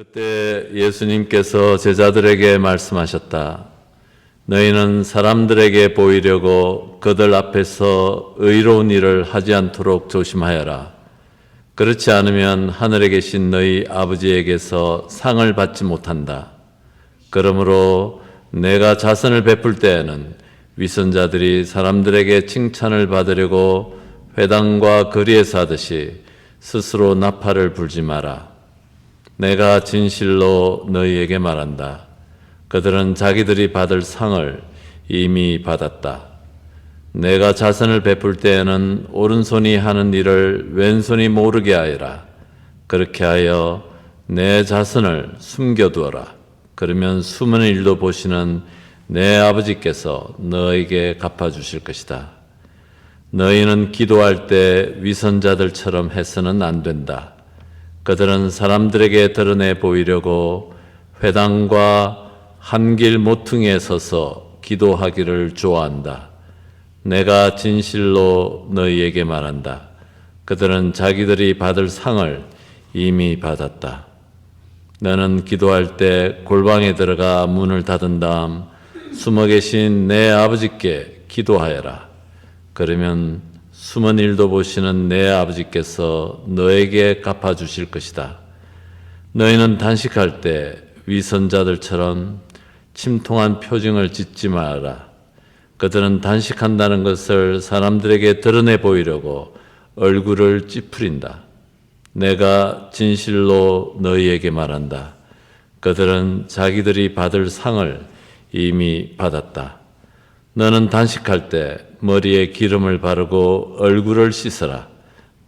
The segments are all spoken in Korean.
그때 예수님께서 제자들에게 말씀하셨다. 너희는 사람들에게 보이려고 그들 앞에서 의로운 일을 하지 않도록 조심하여라. 그렇지 않으면 하늘에 계신 너희 아버지에게서 상을 받지 못한다. 그러므로 내가 자선을 베풀 때에는 위선자들이 사람들에게 칭찬을 받으려고 회당과 거리에서 하듯이 스스로 나팔을 불지 마라. 내가 진실로 너희에게 말한다. 그들은 자기들이 받을 상을 이미 받았다. 내가 자선을 베풀 때에는 오른손이 하는 일을 왼손이 모르게 하여라. 그렇게 하여 내 자선을 숨겨두어라. 그러면 숨은 일도 보시는 내 아버지께서 너에게 갚아주실 것이다. 너희는 기도할 때 위선자들처럼 해서는 안 된다. 그들은 사람들에게 드러내 보이려고 회당과 한길 모퉁이에 서서 기도하기를 좋아한다. 내가 진실로 너희에게 말한다. 그들은 자기들이 받을 상을 이미 받았다. 너는 기도할 때 골방에 들어가 문을 닫은 다음 숨어 계신 내 아버지께 기도하여라. 그러면 숨은 일도 보시는 내 아버지께서 너에게 갚아주실 것이다. 너희는 단식할 때 위선자들처럼 침통한 표정을 짓지 말아라. 그들은 단식한다는 것을 사람들에게 드러내 보이려고 얼굴을 찌푸린다. 내가 진실로 너희에게 말한다. 그들은 자기들이 받을 상을 이미 받았다. 너는 단식할 때 머리에 기름을 바르고 얼굴을 씻어라.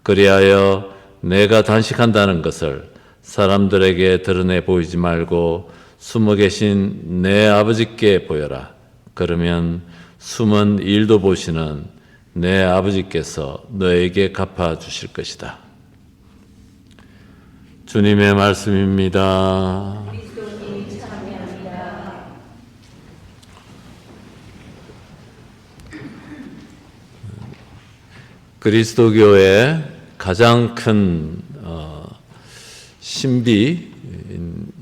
그리하여 내가 단식한다는 것을 사람들에게 드러내 보이지 말고 숨어 계신 내 아버지께 보여라. 그러면 숨은 일도 보시는 내 아버지께서 너에게 갚아 주실 것이다. 주님의 말씀입니다. 그리스도교의 가장 큰 신비,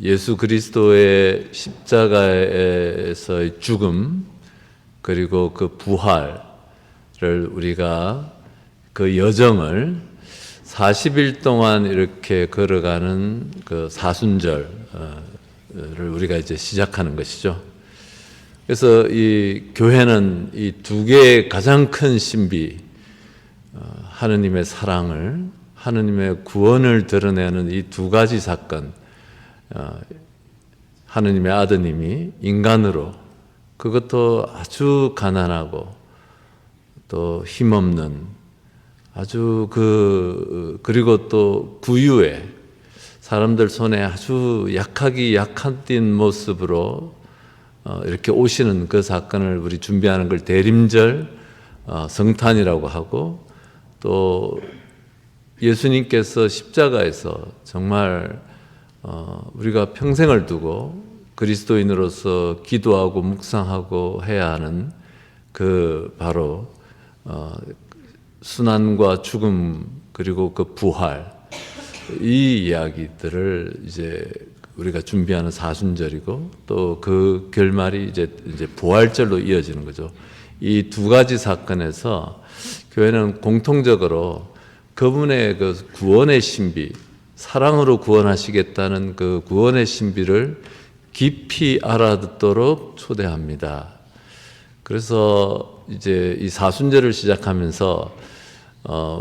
예수 그리스도의 십자가에서의 죽음, 그리고 그 부활을 우리가 그 여정을 40일 동안 이렇게 걸어가는 그 사순절을 우리가 이제 시작하는 것이죠. 그래서 이 교회는 이 두 개의 가장 큰 신비, 하느님의 사랑을, 하느님의 구원을 드러내는 이 두 가지 사건, 하느님의 아드님이 인간으로, 그것도 아주 가난하고 또 힘없는, 아주 그리고 또 구유에 사람들 손에 아주 약하기 약한 모습으로 이렇게 오시는 그 사건을 우리 준비하는 걸 대림절 성탄이라고 하고, 또 예수님께서 십자가에서 정말 우리가 평생을 두고 그리스도인으로서 기도하고 묵상하고 해야 하는 그 바로 순환과 죽음, 그리고 그 부활, 이 이야기들을 이제 우리가 준비하는 사순절이고, 또 그 결말이 이제 부활절로 이어지는 거죠. 이 두 가지 사건에서 교회는 공통적으로 그분의 그 구원의 신비, 사랑으로 구원하시겠다는 그 구원의 신비를 깊이 알아듣도록 초대합니다. 그래서 이제 이 사순절을 시작하면서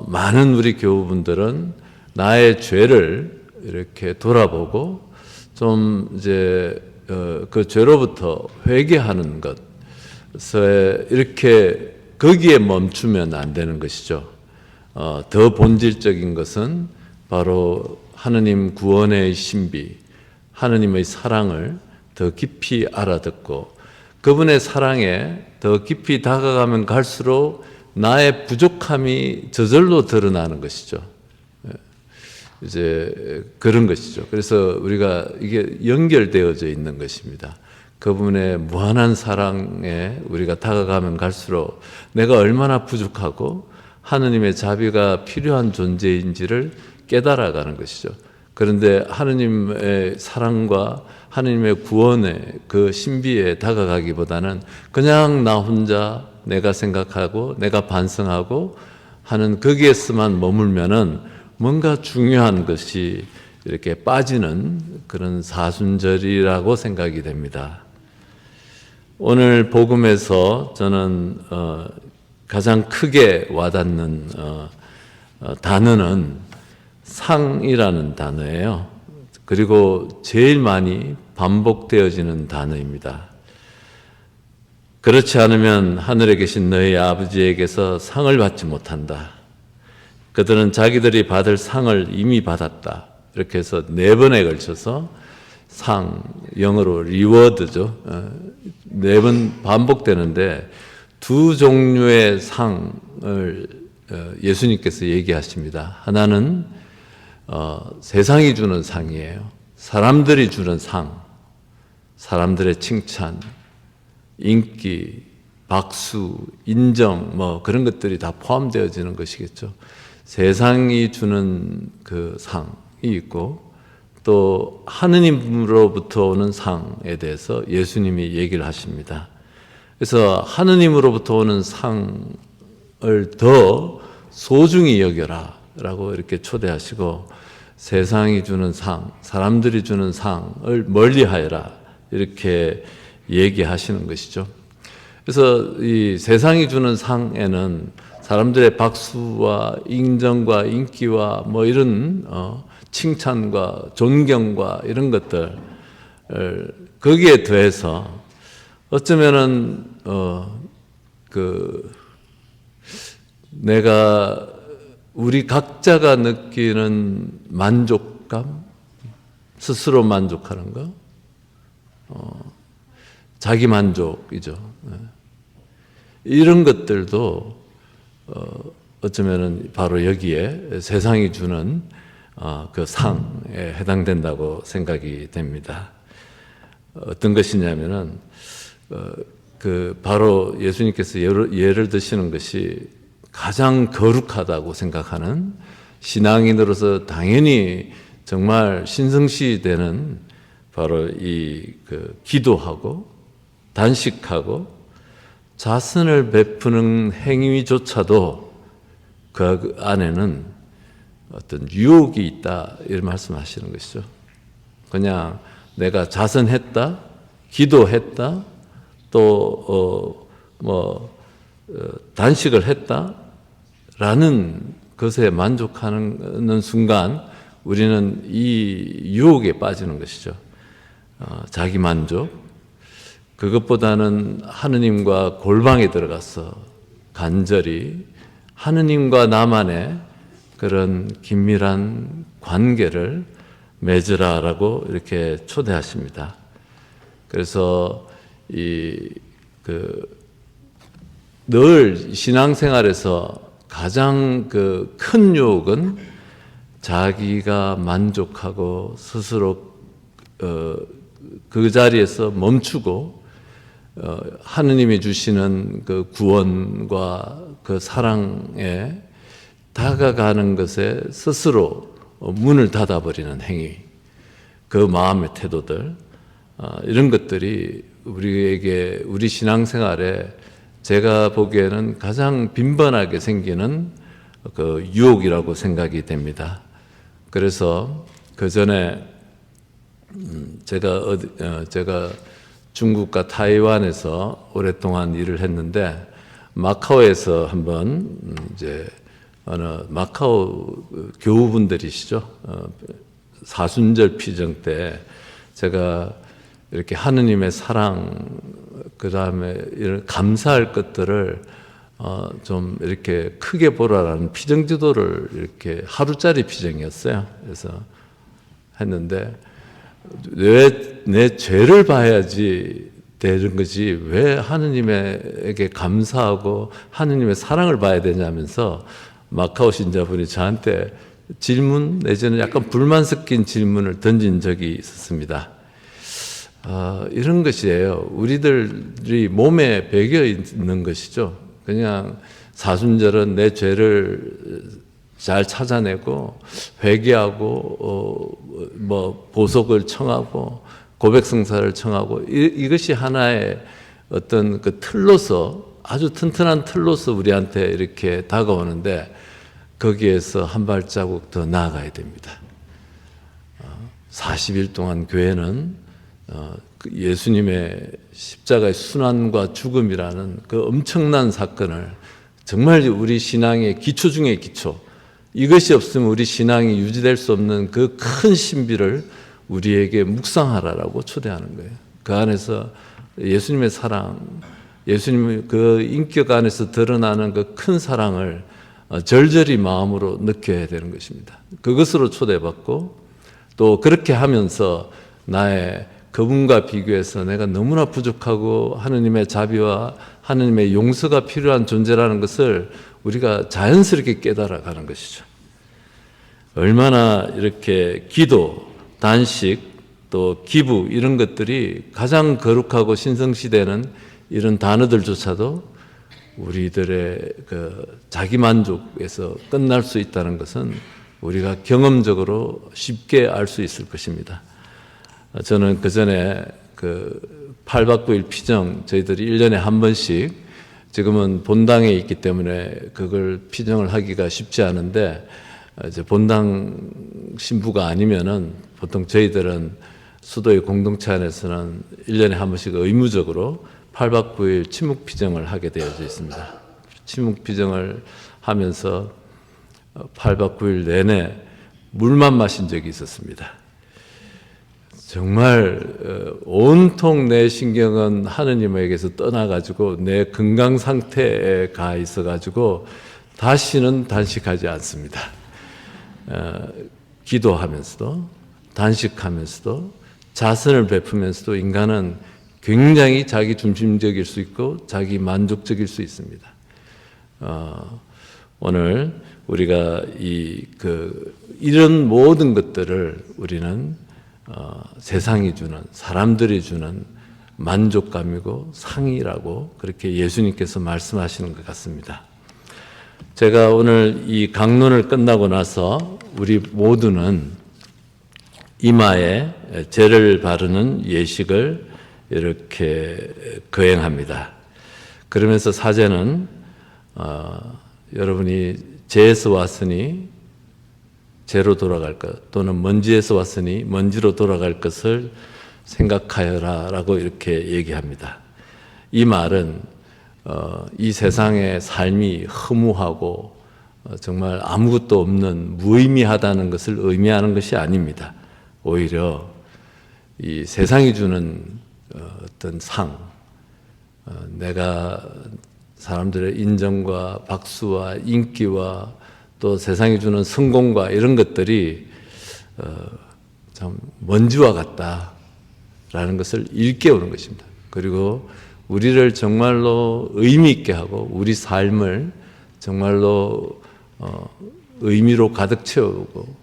많은 우리 교우분들은 나의 죄를 이렇게 돌아보고 좀 이제 그 죄로부터 회개하는 것에 이렇게 거기에 멈추면 안 되는 것이죠. 더 본질적인 것은 바로 하느님 구원의 신비, 하느님의 사랑을 더 깊이 알아듣고 그분의 사랑에 더 깊이 다가가면 갈수록 나의 부족함이 저절로 드러나는 것이죠. 이제 그런 것이죠. 그래서 우리가 이게 연결되어져 있는 것입니다. 그분의 무한한 사랑에 우리가 다가가면 갈수록 내가 얼마나 부족하고 하느님의 자비가 필요한 존재인지를 깨달아가는 것이죠. 그런데 하느님의 사랑과 하느님의 구원의 그 신비에 다가가기보다는 그냥 나 혼자 내가 생각하고 내가 반성하고 하는 거기에서만 머물면은 뭔가 중요한 것이 이렇게 빠지는 그런 사순절이라고 생각이 됩니다. 오늘 복음에서 저는 가장 크게 와닿는 단어는 상이라는 단어예요. 그리고 제일 많이 반복되어지는 단어입니다. 그렇지 않으면 하늘에 계신 너희 아버지에게서 상을 받지 못한다. 그들은 자기들이 받을 상을 이미 받았다. 이렇게 해서 4번에 걸쳐서 상, 영어로 리워드죠. 4번 반복되는데 2 종류의 상을 예수님께서 얘기하십니다. 하나는 세상이 주는 상이에요. 사람들이 주는 상, 사람들의 칭찬, 인기, 박수, 인정, 뭐 그런 것들이 다 포함되어지는 것이겠죠. 세상이 주는 그 상이 있고 또 하느님으로부터 오는 상에 대해서 예수님이 얘기를 하십니다. 그래서 하느님으로부터 오는 상을 더 소중히 여겨라 라고 이렇게 초대하시고 세상이 주는 상, 사람들이 주는 상을 멀리하여라 이렇게 얘기하시는 것이죠. 그래서 이 세상이 주는 상에는 사람들의 박수와 인정과 인기와 뭐 이런 칭찬과 존경과 이런 것들 거기에 더해서 어쩌면은 내가 우리 각자가 느끼는 만족감, 스스로 만족하는 거, 자기 만족이죠. 이런 것들도 어쩌면은 바로 여기에 세상이 주는 그 상에 해당된다고 생각이 됩니다. 어떤 것이냐면은 바로 예수님께서 예를 드시는 것이 가장 거룩하다고 생각하는 신앙인으로서 당연히 정말 신성시되는 바로 이 기도하고 단식하고 자선을 베푸는 행위조차도 그 안에는 어떤 유혹이 있다 이런 말씀하시는 것이죠. 그냥 내가 자선했다, 기도했다, 또 단식을 했다라는 것에 만족하는 순간 우리는 이 유혹에 빠지는 것이죠. 자기 만족. 그것보다는 하느님과 골방에 들어가서 간절히 하느님과 나만의 그런 긴밀한 관계를 맺으라라고 이렇게 초대하십니다. 그래서 늘 신앙생활에서 가장 큰 유혹은 자기가 만족하고 스스로 그 자리에서 멈추고 하느님이 주시는 그 구원과 그 사랑에 다가가는 것에 스스로 문을 닫아버리는 행위, 그 마음의 태도들, 이런 것들이 우리에게 우리 신앙생활에 제가 보기에는 가장 빈번하게 생기는 그 유혹이라고 생각이 됩니다. 그래서 그 전에 제가 중국과 타이완에서 오랫동안 일을 했는데 마카오에서 한번 이제 어느 마카오 교우분들이시죠. 사순절 피정 때 제가 이렇게 하느님의 사랑, 그 다음에 이런 감사할 것들을 좀 이렇게 크게 보라라는 피정 지도를 이렇게 하루짜리 피정이었어요. 그래서 했는데 왜 내 죄를 봐야지 되는 거지 왜 하느님에게 감사하고 하느님의 사랑을 봐야 되냐면서 마카오 신자분이 저한테 질문 내지는 약간 불만 섞인 질문을 던진 적이 있었습니다. 이런 것이에요. 우리들이 몸에 배겨 있는 것이죠. 그냥 사순절은 내 죄를 잘 찾아내고 회개하고 뭐 보석을 청하고 고백성사를 청하고 이것이 하나의 어떤 그 틀로서 아주 튼튼한 틀로서 우리한테 이렇게 다가오는데 거기에서 한 발자국 더 나아가야 됩니다. 40일 동안 교회는 예수님의 십자가의 순환과 죽음이라는 그 엄청난 사건을 정말 우리 신앙의 기초 중의 기초, 이것이 없으면 우리 신앙이 유지될 수 없는 그 큰 신비를 우리에게 묵상하라라고 초대하는 거예요. 그 안에서 예수님의 사랑, 예수님의 그 인격 안에서 드러나는 그 큰 사랑을 절절히 마음으로 느껴야 되는 것입니다. 그것으로 초대받고 또 그렇게 하면서 나의 그분과 비교해서 내가 너무나 부족하고 하느님의 자비와 하느님의 용서가 필요한 존재라는 것을 우리가 자연스럽게 깨달아가는 것이죠. 얼마나 이렇게 기도, 단식, 또 기부 이런 것들이 가장 거룩하고 신성시되는 이런 단어들조차도 우리들의 그 자기 만족에서 끝날 수 있다는 것은 우리가 경험적으로 쉽게 알 수 있을 것입니다. 저는 그 전에 그 8박 9일 피정 저희들이 1년에 한 번씩 지금은 본당에 있기 때문에 그걸 피정을 하기가 쉽지 않은데 이제 본당 신부가 아니면은 보통 저희들은 수도의 공동체 안에서는 1년에 한 번씩 의무적으로 8박 9일 침묵 피정을 하게 되어져 있습니다. 침묵 피정을 하면서 8박 9일 내내 물만 마신 적이 있었습니다. 정말 온통 내 신경은 하느님에게서 떠나가지고 내 건강 상태에 가 있어가지고 다시는 단식하지 않습니다. 기도하면서도 단식하면서도 자선을 베푸면서도 인간은 굉장히 자기 중심적일 수 있고 자기 만족적일 수 있습니다. 오늘 우리가 이런 모든 것들을 우리는 세상이 주는, 사람들이 주는 만족감이고 상이라고 그렇게 예수님께서 말씀하시는 것 같습니다. 제가 오늘 이 강론을 끝나고 나서 우리 모두는 이마에 제를 바르는 예식을 이렇게 거행합니다. 그러면서 사제는 여러분이 재에서 왔으니 재로 돌아갈 것, 또는 먼지에서 왔으니 먼지로 돌아갈 것을 생각하여라 라고 이렇게 얘기합니다. 이 말은 이 세상의 삶이 허무하고 정말 아무것도 없는 무의미하다는 것을 의미하는 것이 아닙니다. 오히려 이 세상이 주는 어떤 상, 내가 사람들의 인정과 박수와 인기와 또 세상이 주는 성공과 이런 것들이 참 먼지와 같다라는 것을 일깨우는 것입니다. 그리고 우리를 정말로 의미 있게 하고 우리 삶을 정말로 의미로 가득 채우고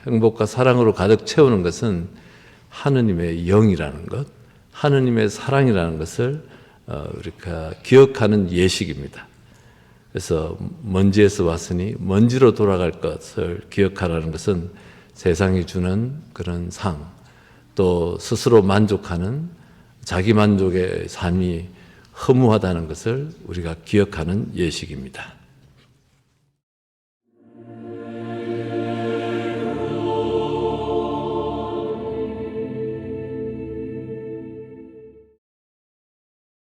행복과 사랑으로 가득 채우는 것은 하느님의 영이라는 것, 하느님의 사랑이라는 것을 우리가 기억하는 예식입니다. 그래서 먼지에서 왔으니 먼지로 돌아갈 것을 기억하라는 것은 세상이 주는 그런 상, 또 스스로 만족하는 자기 만족의 삶이 허무하다는 것을 우리가 기억하는 예식입니다.